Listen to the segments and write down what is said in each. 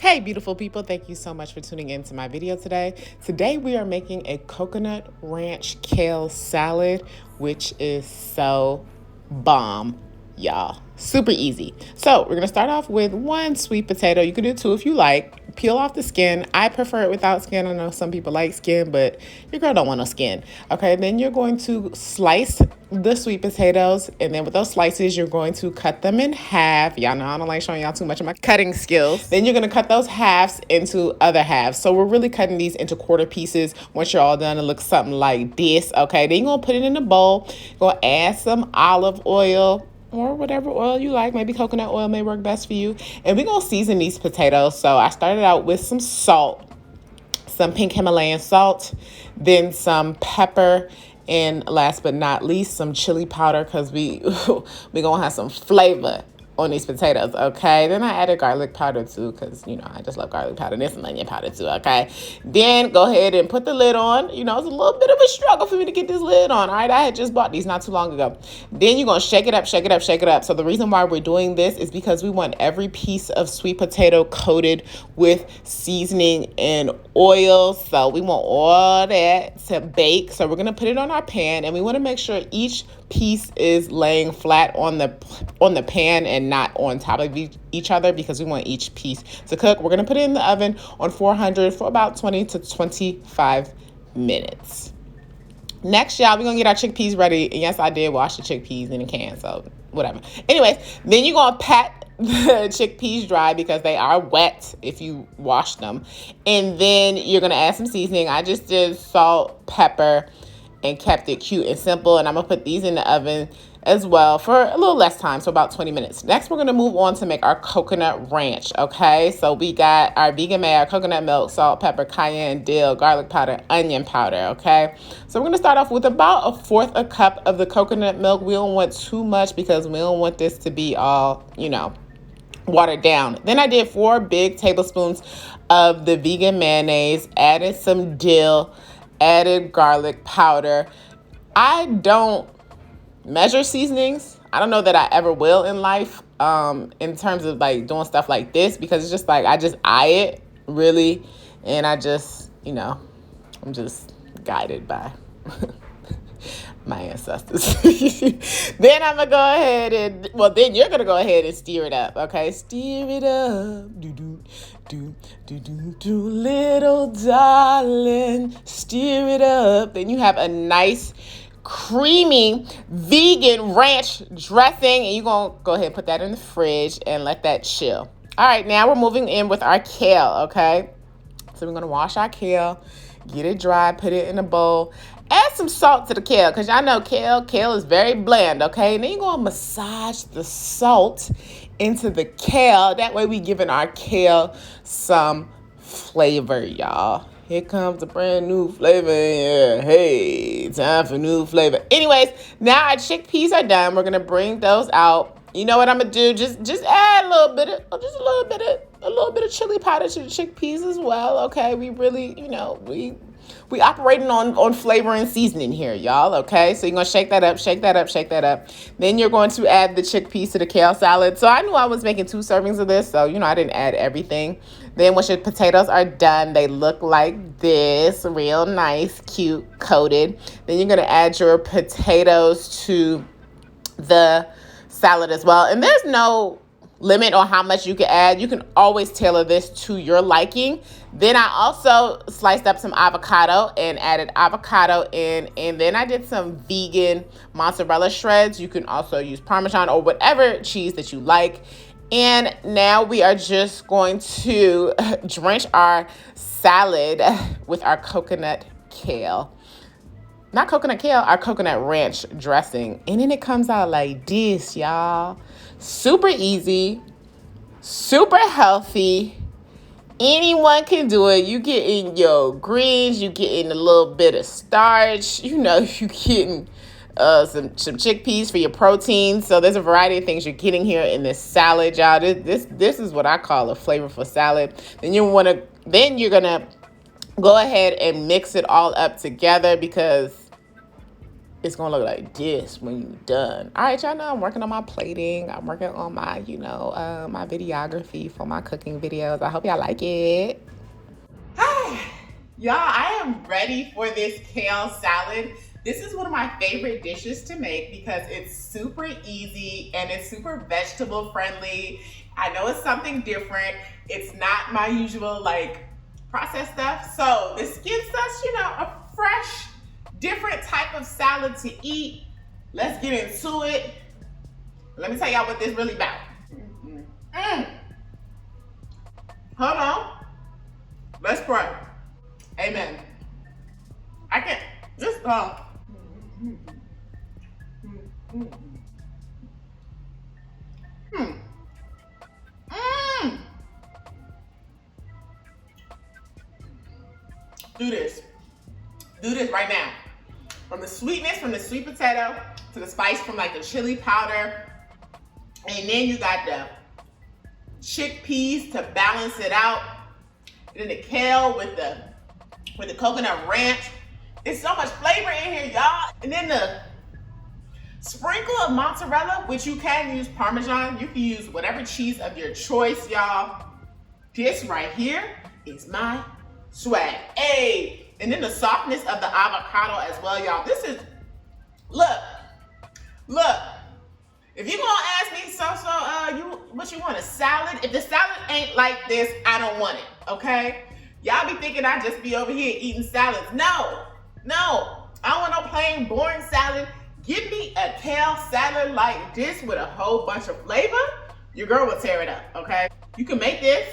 Hey, beautiful people. Thank you so much for tuning in to my video today. Today, we are making a coconut ranch kale salad, which is so bomb, y'all. Super easy. So we're going to start off with one sweet potato. You can do two if you like. Peel off the skin. I prefer it without skin. I know some people like skin, but your girl don't want no skin. Okay, then you're going to slice the sweet potatoes, and then with those slices, you're going to cut them in half. Y'all know I don't like showing y'all too much of my cutting skills. Then you're going to cut those halves into other halves. So we're really cutting these into quarter pieces. Once you're all done, it looks something like this. Okay, then you're going to put it in a bowl. You're going to add some olive oil, or whatever oil you like. Maybe coconut oil may work best for you. And we're going to season these potatoes. So I started out with some salt, some pink Himalayan salt, then some pepper, and last but not least, some chili powder, because we going to have some flavor on these potatoes, okay? Then I added garlic powder too, because, I just love garlic powder. There's some onion powder too, okay? Then go ahead and put the lid on. It's a little bit of a struggle for me to get this lid on, all right? I had just bought these not too long ago. Then you're going to shake it up, shake it up, shake it up. So the reason why we're doing this is because we want every piece of sweet potato coated with seasoning and oil. So we want all that to bake. So we're going to put it on our pan, and we want to make sure each piece is laying flat on the pan and not on top of each other, because we want each piece to cook. We're going to put it in the oven on 400 for about 20 to 25 minutes. Next, y'all, we're going to get our chickpeas ready. And yes, I did wash the chickpeas in a can, so whatever. Anyways, then you're going to pat the chickpeas dry because they are wet if you wash them. And then you're going to add some seasoning. I just did salt, pepper, and kept it cute and simple. And I'm going to put these in the oven as well for a little less time, so about 20 minutes. Next, we're going to move on to make our coconut ranch, okay? So we got our vegan mayo, coconut milk, salt, pepper, cayenne, dill, garlic powder, onion powder, okay? So we're going to start off with about 1/4 a cup of the coconut milk. We don't want too much because we don't want this to be all, watered down. Then I did 4 big tablespoons of the vegan mayonnaise, added some dill, added garlic powder. I don't measure seasonings. I don't know that I ever will in life, in terms of like doing stuff like this, because it's just like I just eye it really, and I just, I'm just guided by my ancestors. Then I'm gonna go ahead and then you're gonna go ahead and stir it up, okay? Stir it up, do, little darling, stir it up. Then you have a nice creamy vegan ranch dressing, and you're gonna go ahead and put that in the fridge and let that chill. All right, now we're moving in with our kale, okay? So we're gonna wash our kale, get it dry, put it in a bowl. Add some salt to the kale, because y'all know kale is very bland, okay? And then you're going to massage the salt into the kale. That way we giving our kale some flavor, y'all. Here comes a brand new flavor. Yeah, hey, time for new flavor. Anyways, now our chickpeas are done. We're going to bring those out. You know what I'm going to do? Just add a little bit of chili powder to the chickpeas as well, okay? We really, we operating on flavor and seasoning here, y'all, okay? So you're going to shake that up, shake that up, shake that up. Then you're going to add the chickpeas to the kale salad. So I knew I was making 2 servings of this, so, I didn't add everything. Then once your potatoes are done, they look like this, real nice, cute, coated. Then you're going to add your potatoes to the salad as well. And there's no limit on how much you can add. You can always tailor this to your liking. Then I also sliced up some avocado and added avocado in, and then I did some vegan mozzarella shreds. You can also use Parmesan or whatever cheese that you like. And now we are just going to drench our salad with our coconut kale. Not coconut kale, our coconut ranch dressing. And then it comes out like this, y'all. Super easy, super healthy. Anyone can do it. You get in your greens, you get in a little bit of starch. You getting some chickpeas for your protein. So there's a variety of things you're getting here in this salad, y'all. This is what I call a flavorful salad. Then you're gonna go ahead and mix it all up together, because it's gonna look like this when you're done. All right, y'all know I'm working on my plating. I'm working on my, my videography for my cooking videos. I hope y'all like it. Hi, y'all, I am ready for this kale salad. This is one of my favorite dishes to make because it's super easy and it's super vegetable friendly. I know it's something different. It's not my usual like processed stuff. So this gives us, a fresh, different type of salad to eat. Let's get into it. Let me tell y'all what this really about. Hold on. Let's pray. Amen. I can't just Do this. Do this right now. From the sweetness from the sweet potato to the spice from like the chili powder. And then you got the chickpeas to balance it out. And then the kale with the coconut ranch. There's so much flavor in here, y'all. And then the sprinkle of mozzarella, which you can use Parmesan. You can use whatever cheese of your choice, y'all. This right here is my swag. Hey, and then the softness of the avocado as well, y'all. This is, look. If you're gonna ask me, Soso, what you want, a salad? If the salad ain't like this, I don't want it, okay? Y'all be thinking I just be over here eating salads. No, I don't want no plain, boring salad. Give me a kale salad like this with a whole bunch of flavor. Your girl will tear it up, okay? You can make this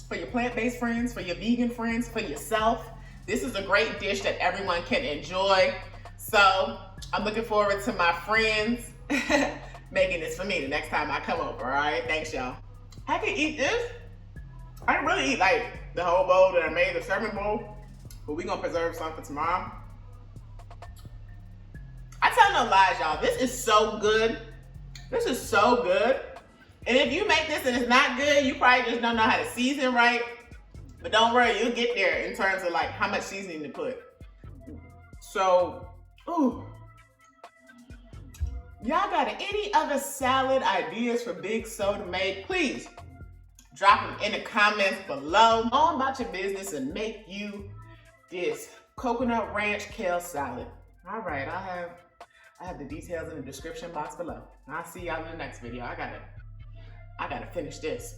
for your plant-based friends, for your vegan friends, for yourself. This is a great dish that everyone can enjoy. So I'm looking forward to my friends making this for me the next time I come over, all right? Thanks, y'all. I can eat this. I can really eat like the whole bowl that I made, the serving bowl, but we're gonna preserve some for tomorrow. I tell no lies, y'all. This is so good. This is so good. And if you make this and it's not good, you probably just don't know how to season right. But don't worry, you'll get there in terms of like how much seasoning to put. So, ooh. Y'all got any other salad ideas for Big So to make? Please drop them in the comments below. Go on about your business and make you this Coconut Ranch Kale Salad. All right, I have the details in the description box below. I'll see y'all in the next video. I gotta finish this.